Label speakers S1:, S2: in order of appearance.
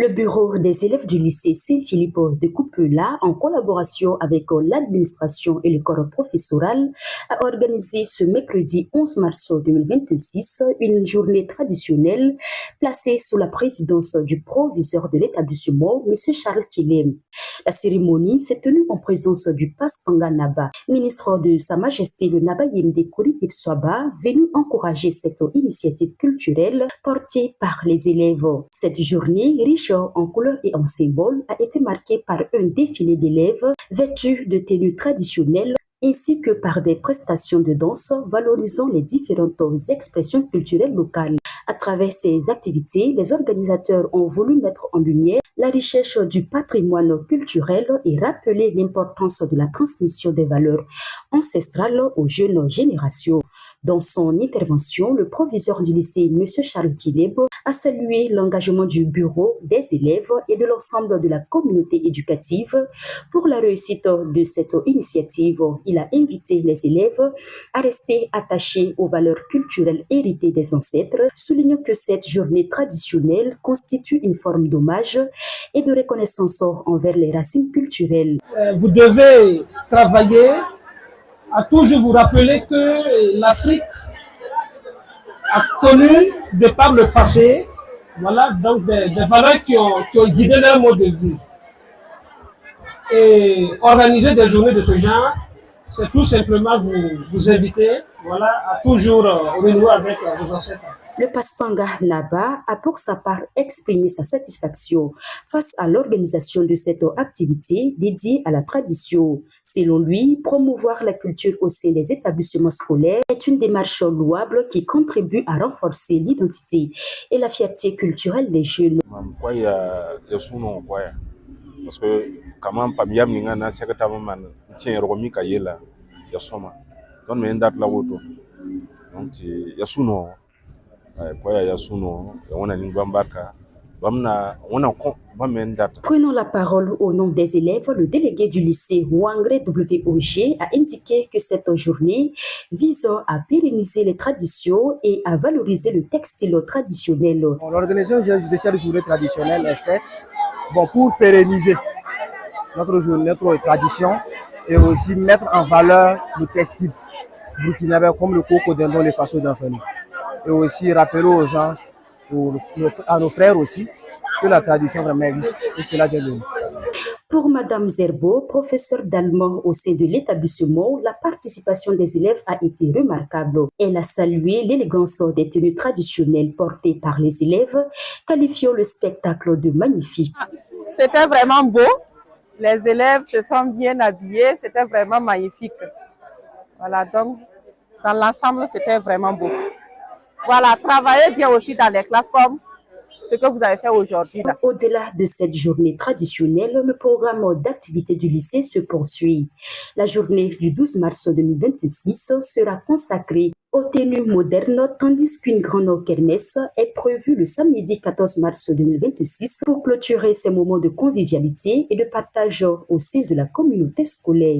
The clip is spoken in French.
S1: Le bureau des élèves du lycée Saint-Philippe de Coupela, en collaboration avec l'administration et le corps professoral, a organisé ce mercredi 11 mars 2026 une journée traditionnelle placée sous la présidence du proviseur de l'établissement, M. Charles Kilem. La cérémonie s'est tenue en présence du Passe Panga Naba, ministre de Sa Majesté le Naba Yende Kouritik Swaba, venu encourager cette initiative culturelle portée par les élèves. Cette journée, riche en couleurs et en symboles, a été marquée par un défilé d'élèves vêtus de tenues traditionnelles ainsi que par des prestations de danse valorisant les différentes expressions culturelles locales. À travers ces activités, les organisateurs ont voulu mettre en lumière la richesse du patrimoine culturel et rappeler l'importance de la transmission des valeurs ancestrales aux jeunes générations. Dans son intervention, le proviseur du lycée, M. Charles Kileb, a salué l'engagement du bureau, des élèves et de l'ensemble de la communauté éducative pour la réussite de cette initiative. Il a invité les élèves à rester attachés aux valeurs culturelles héritées des ancêtres, soulignant que cette journée traditionnelle constitue une forme d'hommage et de reconnaissance envers les racines culturelles.
S2: Vous devez travailler à toujours vous rappeler que l'Afrique a connu, de par le passé, voilà, donc des valeurs qui ont guidé leur mode de vie. Et organiser des journées de ce genre, c'est tout simplement vous inviter, voilà, à toujours renouer avec vos ancêtres.
S1: Le Passe-Panga Naba a pour sa part exprimé sa satisfaction face à l'organisation de cette activité dédiée à la tradition. Selon lui, promouvoir la culture au sein des établissements scolaires est une démarche louable qui contribue à renforcer l'identité et la fierté culturelle des jeunes.
S3: Parce que quand même pas bien ninga na secrétaire man tient remis kayela ya soma don men dat la woto donc ya suno quoi ya suno on a ningbambaka bamna on a bamen dat.
S1: Prenons la parole au nom des élèves. Le délégué du lycée Wangre WOG a indiqué que cette journée vise à pérenniser les traditions et à valoriser le textile traditionnel.
S4: L'organisation de cette journée traditionnelle est faite pour pérenniser notre tradition et aussi mettre en valeur le textile burkinabé comme le coco dindon, les façons d'enfants. Et aussi rappeler aux gens, à nos frères aussi, que la tradition vraiment existe et cela vient de nous.
S1: Pour Madame Zerbo, professeure d'allemand au sein de l'établissement, la participation des élèves a été remarquable. Elle a salué l'élégance des tenues traditionnelles portées par les élèves, qualifiant le spectacle de magnifique.
S5: C'était vraiment beau. Les élèves se sont bien habillés. C'était vraiment magnifique. Voilà, donc dans l'ensemble, c'était vraiment beau. Voilà, travaillez bien aussi dans les classes comme ce que vous avez fait aujourd'hui.
S1: Au-delà de cette journée traditionnelle, le programme d'activité du lycée se poursuit. La journée du 12 mars 2026 sera consacrée aux tenues modernes, tandis qu'une grande kermesse est prévue le samedi 14 mars 2026 pour clôturer ces moments de convivialité et de partage au sein de la communauté scolaire.